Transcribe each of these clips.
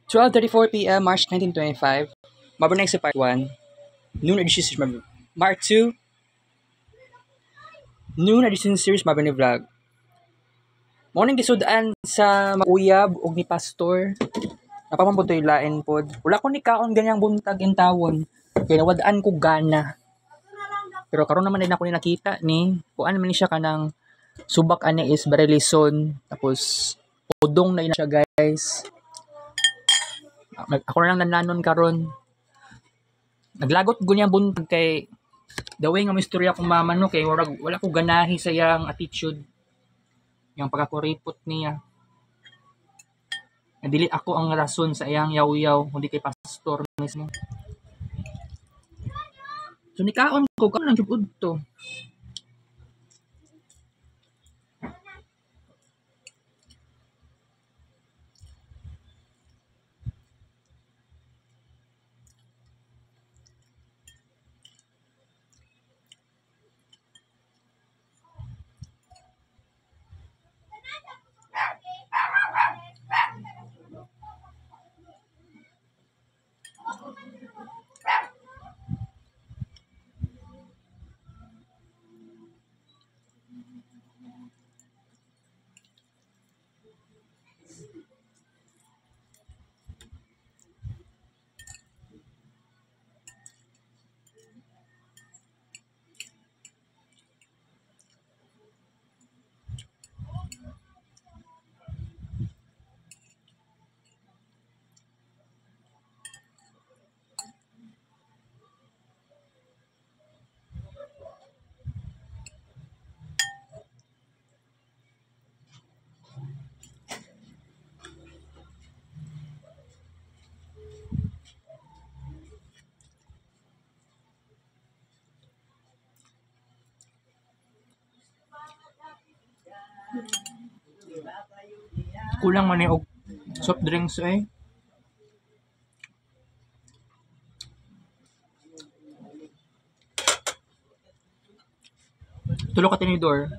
12:34 p.m. March 1925. Mabuhay sa Part 1. Noon edition series Part 2. Noon edition series Mabuhay Vlog. Morning gisudaan sa uyab og ni pastor. Napamamputoy lain pod. Wala ko ni kaon ganyang buntag in tawon. Kaya nawadaan ko gana. Pero karon naman din ako ni nakita ni kuan man ni siya kanang subak ani is barelison tapos udong na ina siya guys. Ako na lang nananon karon. Naglagot ko niya buntag kay the way nga istorya kong mama no kay wala ko ganahi sa iyang attitude. Yung pagkakuripot niya. Dili ako ang rason sa iyang yaw-yaw kundi kay pastor mismo. So nikaon ko lang jud to. Kulang man og soft drinks eh. Tulo ka tinidor.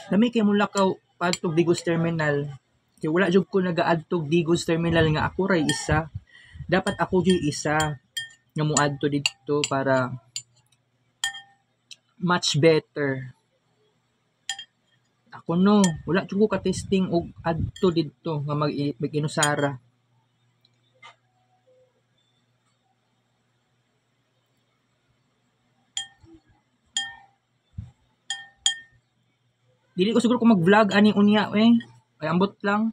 Lami kay mula ka padtog Digos Terminal. Kay wala jud ko nagaadtog Digos Terminal nga ako ray isa. Dapat ako jud isa nga moadto didto para much better. Ako no, wala jud ko ka-testing og adto didto nga mag-inusara. Dili ko siguro kung mag-vlog ani unya eh. Ay ambot lang.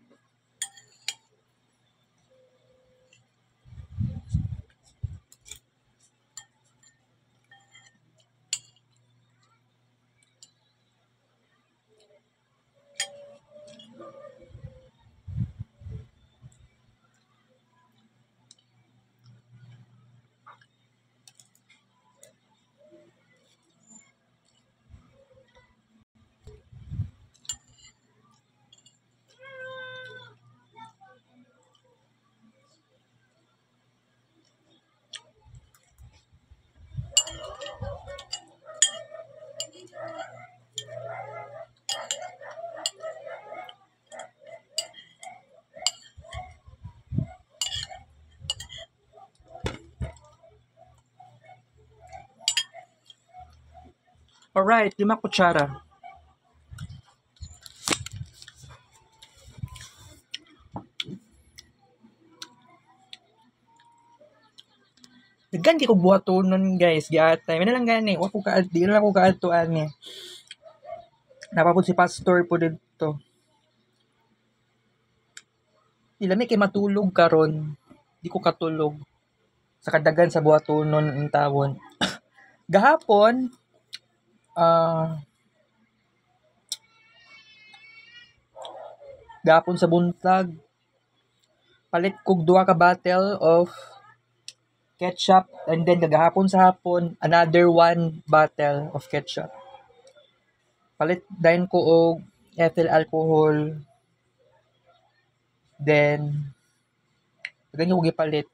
Alright, 5 kutsara. Daghan kay ko buhatonon guys, giatay. May na lang gani, wa ko di na ako kaadtuan ni. Napapod si pastor po dito. Ilami kay matulog karon. Di ko katulog. Sa kadagan sa buhatonon ang tawon. Gahapon, gahapon sa buntag, palit kog 2 ka bottle of ketchup and then gahapon sa hapon another 1 bottle of ketchup. Palit din ko og ethyl alcohol. Then ganyan ko gipalit.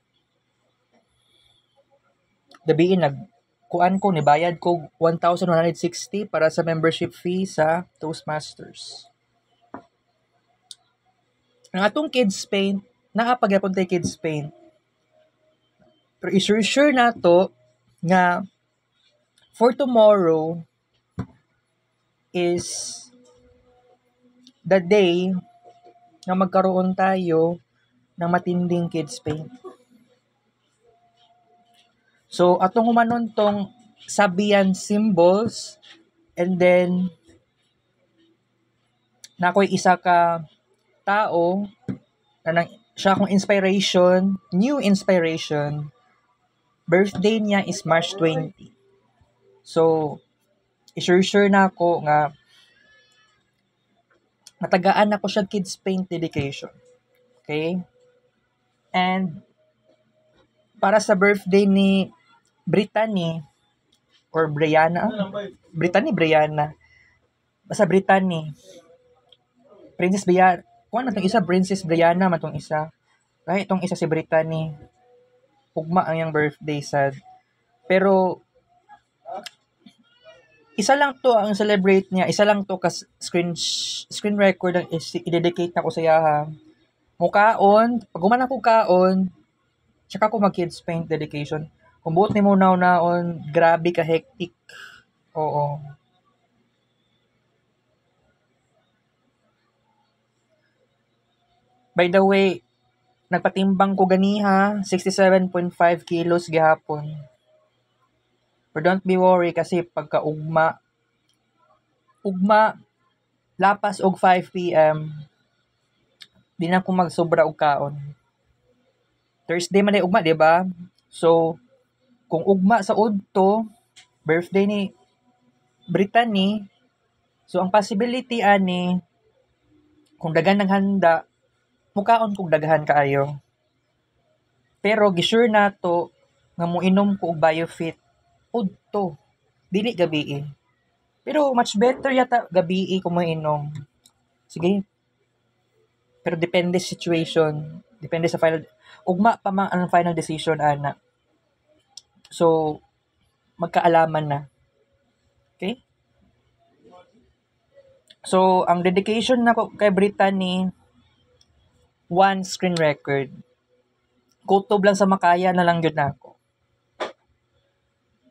Gabiin kuan ko ni bayad ko 1,160 para sa membership fee sa Toastmasters. Ang atong kids paint, nakapagapon tayo kids paint. Pero isure na to nga for tomorrow is the day na magkaroon tayo ng matinding kids paint. So, atong humanon tong sabihan symbols and then na ako'y isa ka tao na siya akong inspiration, new inspiration. Birthday niya is March 20. So, sure na ako nga matagaan ako siya kids paint dedication. Okay? And para sa birthday ni Brittany or Brianna. Brianna. Basta Brittany. Princess Brianna. Kung ano itong isa, Princess Brianna matong isa. Right? Itong isa si Brittany. Ugma ang yung birthday sad. Pero isa lang to ang celebrate niya. Isa lang to kas screen record ang i-dedicate na ko sa yaha. Mukaon, pag uman ako kaon, tsaka ako mag kids paint dedication. Kung buot ni mo naon, grabe ka hectic. Oo. By the way, nagpatimbang ko ganiha, 67.5 kilos gihapon. But don't be worry kasi pagka ugma, lapas og 5 p.m., di na ko magsobra og kaon. Thursday man ay ugma, di ba? So, kung ugma sa udto, birthday ni Brittany, so ang possibility ani, kung daghan ng handa, mukaon kog daghan kaayo. Pero gisure nato nga moinom ko og BioFit udto, dili gabi. Pero much better yata gabi kung moinom. Sige. Pero depende sa situation, depende sa final ugma pa man ang final decision ana. So magkaalaman na. Okay? So ang dedication nako kay Brittany, one screen record. Kutob lang sa makaya na lang yun na ako.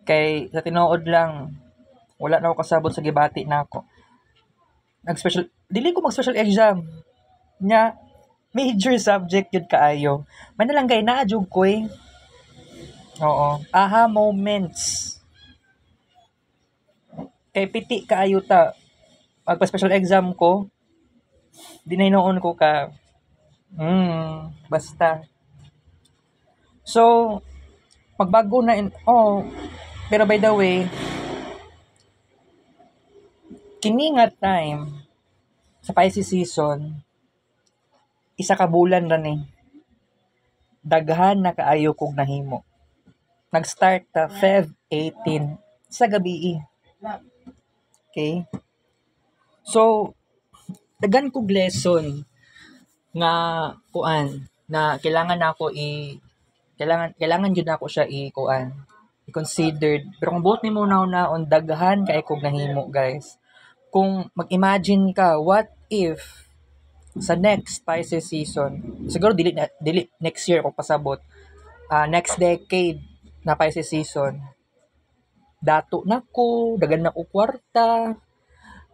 Kay sa tinuod lang, wala na ako kasabot sa gibati na ako. Dili ko mag-special exam. Nya, major subject yun kaayo. Manalanggay na, adjug ko eh. Oo. Aha moments. Kay piti kaayo ta. Magpa-special exam ko, dinaynoon ko ka, basta. So, magbago na pero by the way, kini nga time sa Pisces season, isa ka bulan ra ni. Daghan na kaayo kog nahimo. Nag-start ta Feb 18 sa gabi. Okay? So, daghan kog lesson nga kuan na kailangan jud nako siya i-considered. Pero kung buot nimo naon daghan kay kog nahimo, guys. Kung mag-imagine ka, what if sa next Pisces season, siguro dili next year kung pasabot, next decade na Pisces season, dato nako, daghan na ko kwarta,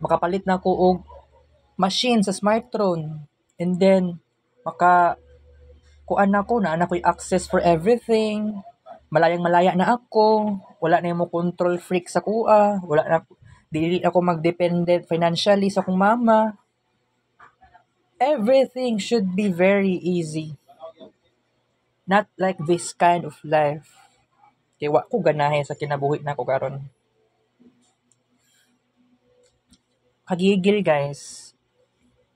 makapalit na ko og machine sa smartphone, and then kuan ako na ako'y access for everything. Malaya na ako. Wala na yung control freak sa kuha. Wala na, dili ako mag-dependent financially sa akong mama. Everything should be very easy. Not like this kind of life. Kaya wa ko ganahe sa kinabuhi na ko karon. Kagigil, guys.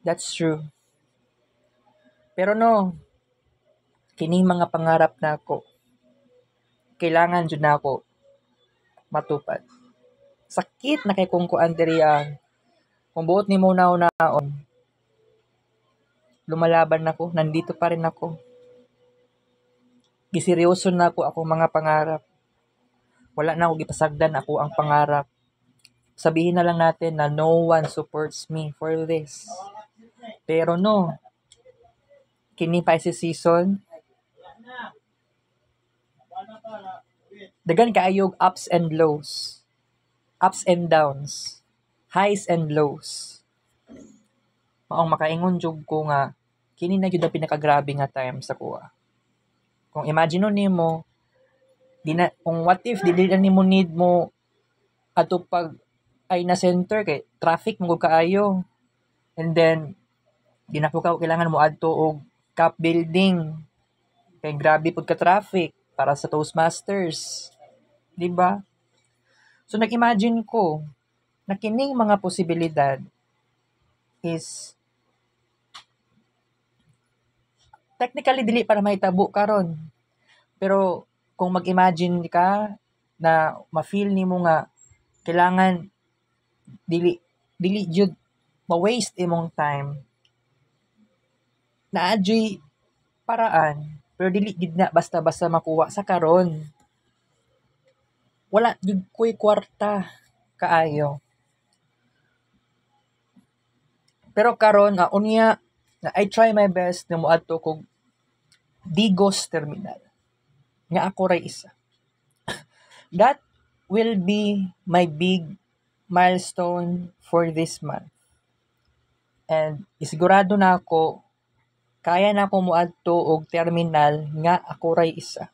That's true. Pero no, kining mga pangarap na ako, kailangan jud na ako matupad. Sakit na kay kung kuan diriya. Kung buot ni mo naon, lumalaban ako, nandito pa rin ako. Giseryoso na ako akong mga pangarap. Wala na ako gipasagdan ako ang pangarap. Sabihin na lang natin na no one supports me for this. Pero no, kini pa season, dagan kaayog ups and lows, ups and downs, highs and lows. Maong makaingon jud ko nga kini na gyud ang pinakagrabe nga time sa kuha. Kung imagine nimo, kung what if dili na nimo need mo ato pag ay na center kay traffic mo kaayo. And then di na po ka kailangan mo adto og cup building. Kay grabe pud ka traffic para sa Toastmasters. Di ba? So nag-imagine ko na kining mga posibilidad is technically dili para mahitabo karon. Pero kung mag-imagine ka na ma-feel nimo nga kailangan dili jud ma-waste imong time. Naadyoy paraan pero dili gid na basta-basta makuha sa karon. Wala jud ko'y kwarta kaayo. Pero karon nga unya na I try my best na moadto kog Digos Terminal. Nga ako ray isa. That will be my big milestone for this month. And isigurado na ako kaya na ako moadto og terminal nga ako ray isa.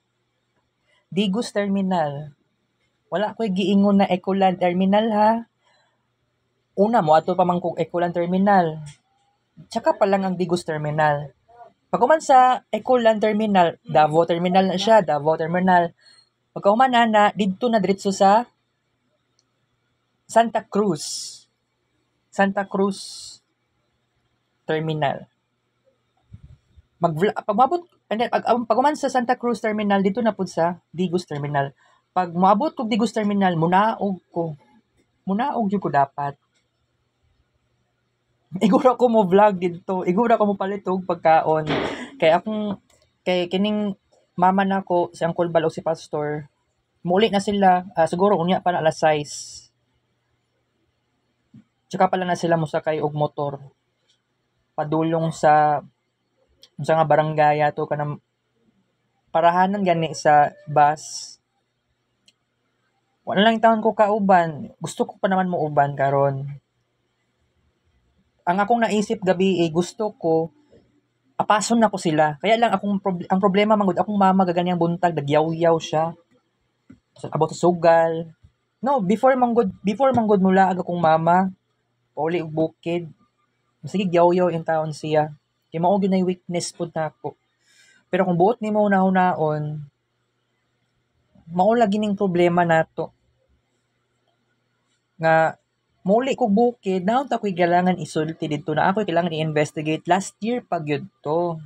Digos Terminal. Wala ko'y giingon na Ecoland Terminal ha. Una moadto pa man kog Ecoland Terminal. Tsaka pa lang ang Digos Terminal. Pagkuman sa Ecoland Terminal, Davao Terminal na siya, Davao Terminal. Pagkuman na didto na diretso sa Santa Cruz Terminal. Pagkuman sa Santa Cruz Terminal, dito na pud sa Digos Terminal. Pag moabot kog Digos Terminal, munaog jud ko dapat. Igura ko mo vlog dito. Igura ko mo palit og pagkaon. Kay kining mama nako, si Uncle Bal o si Pastor, muli na sila, siguro unya pa na alas 6. Tsaka pala na sila musakay og motor. Padulong sa nga barangay ato kanang parahanan gani sa bus. Wala lang taon ko kauban. Gusto ko pa naman mo uban karon. Ang akong naisip gabi gusto ko apason na ko sila. Kaya lang ang problema mangud akong mama gaganyang buntag nagyaw-yaw siya. So, about sa sugal. No, before manggod mula akong mama pauli og bukid. Sige yaw-yaw in taon siya. Kay mao gyud nay weakness pud nako. Pero kung buot nimo unahon-naon, mao lagi ning problema nato. Nga muli kog bukid, naon ta ko'y kailangan isulti dito na ako kailangan i-investigate. Last year pa gyud to.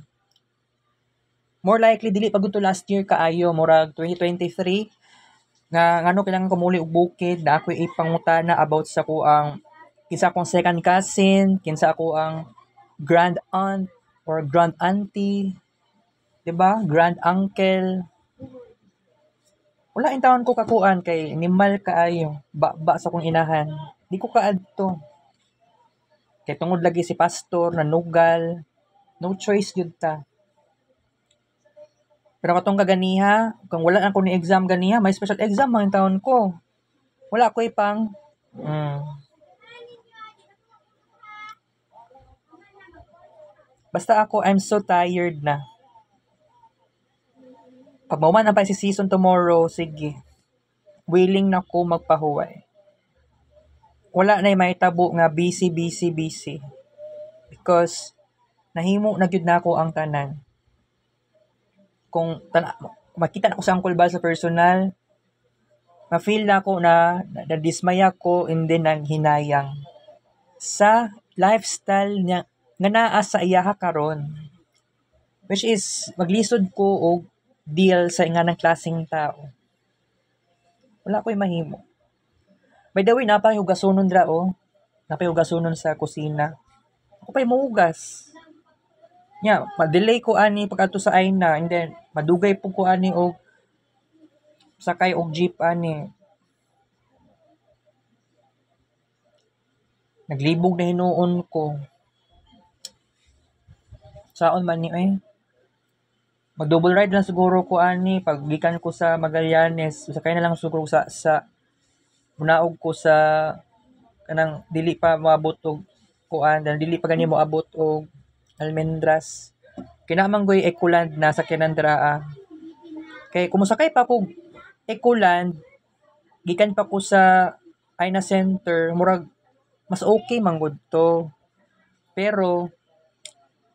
More likely dili pa gyud to last year kaayo, murag 2023 nga ngano kailangan ko muli og bukid na ako ipangutana about sa kuang kinsa akong second cousin, kinsa ako ang grand aunt or grand auntie, 'di ba? Grand uncle. Wala in taon ko kakuan kay animal kaayo, ba sa kong inahan. Di ko kaadto. Kay tungod lagi si pastor nanugal, no choice gyud ta. Pero katong kaganiha, kung wala ako ni exam ganiha, may special exam man taon ko. Wala ko ipang Basta ako, I'm so tired na. Pag mauman ang pa si season tomorrow, sige. Willing na ko magpahuway. Wala na may tabo nga busy. Because nahimo na gyud nako ang tanan. Kung makita na ko sa Uncle Bal sa personal, ma-feel na ko na nadismaya ko and then nang hinayang sa lifestyle niya nga naa sa iyaha karon. Which is maglisod ko og deal sa nga ng klaseng tao. Wala ko'y mahimo. By the way, napay hugasonon dra Napay hugasonon sa kusina. Ako pa'y mahugas. Ma-delay ko ani pagkato sa aina and then madugay po ko ani og sakay og jeep ani. Naglibog na hinuon ko. Saon man ni Mag-double ride lang siguro ko ani pag gikan ko sa Magallanes. Sakay na lang siguro sa munaog ko sa kanang dili pa moabot og kuan, dili pa gani moabot og Almendras. Kinamanggoy Ecoland na sa Kinandraa. Kay kumusakay pa ko Ecoland, gikan pa ko sa Aina Center, murag mas okay manggod to. Pero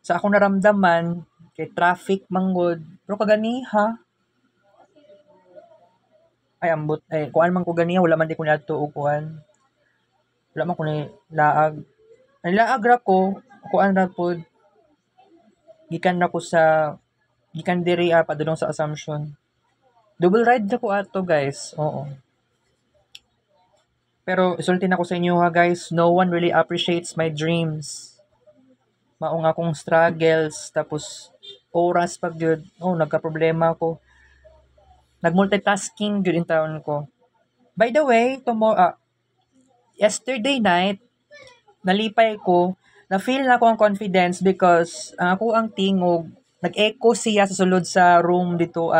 sa akong naramdaman kay traffic manggod. Pero kaganiha ay ambot ay kuan man ko ganiha wala man di ko niadto og kuan. Wala man ko ni laag. Ang laag ra ko kuan ra pod gikan na ko sa gikan diri padulong sa Assumption. Double ride na ko ato guys. Oo. Pero isulti na ko sa inyo ha guys, no one really appreciates my dreams. Mao nga akong struggles tapos oras pag gyud nagka-problema ko. Nag-multitasking gyud in taon ko. By the way, yesterday night nalipay ko, na-feel na ko ang confidence because ako ang tingog nag-echo siya sa sulod sa room dito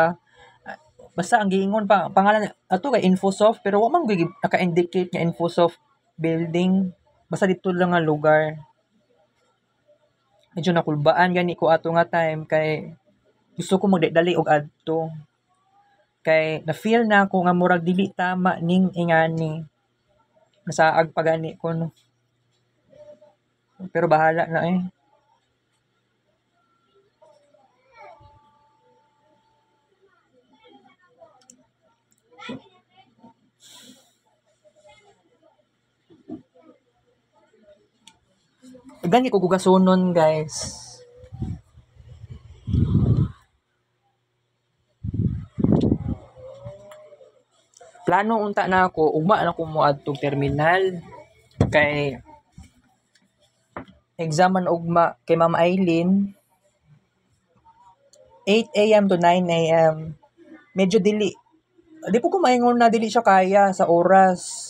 basta ang giingon pa pangalan ato kay Infosoft pero wa man gyud naka-indicate nga Infosoft building basta dito lang nga lugar. Medyo nakulbaan gani ko ato nga time kay gusto ko magdali og adto. Kay na-feel na ako nga murag dili tama ning ingani. Nasaag pa gani ko no. Pero bahala na eh. Gani ko gugasunon guys. Plano unta na ako, ugma na ko mo adtong terminal kay exam man ugma kay Ma'am Eileen 8 AM to 9 AM. Medyo dili. Di po ko maingon na dili siya kaya sa oras.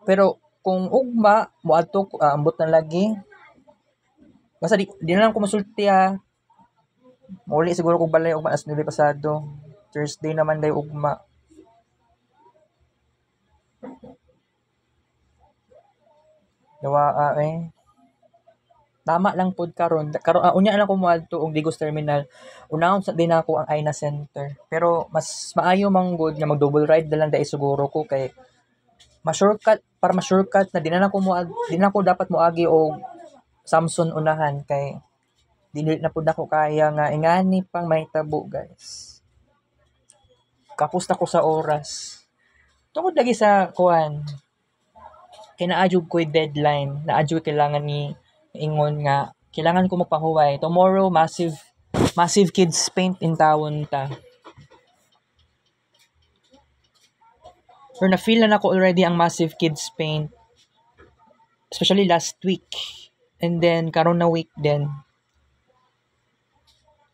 Pero kung ugma moadto ambot na lagi. Basta di na lang ko masulti Muli siguro kog balay ugma as nili pasado. Thursday naman day ugma. Dawa Tama lang pod karon. Unya lang ko moadto og Digos Terminal. Unahon sa din ako ang Aina Center. Pero mas maayo manggod nga mag-double ride na lang dai siguro ko kay ma-shortcut na di na ko dapat moagi og Samson unahan kay dili na pud ako kaya nga ingani pang mahitabo guys. Kapos na ko sa oras. Tungod lagi sa kuan. Kay naadjud ko'y deadline. Naadjud kailangan ni ingon nga kailangan ko magpahuway. Tomorrow massive kids paint in tawon ta. Pero na-feel na ako already ang massive kids paint. Especially last week. And then karon na week din.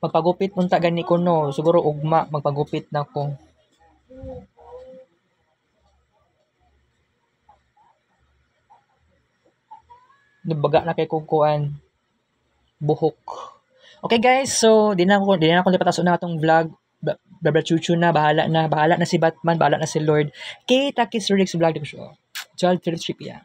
Magpagupit unta gani ko no. Siguro ugma magpagupit na ko. Nabaga na kay kukuan buhok. Okay guys, so di na ako lipatason na atong vlog. Chuchu na, bahala na si Batman, bahala na si Lord. Kita kis Rix vlog ko siya. Child Philip Tripia.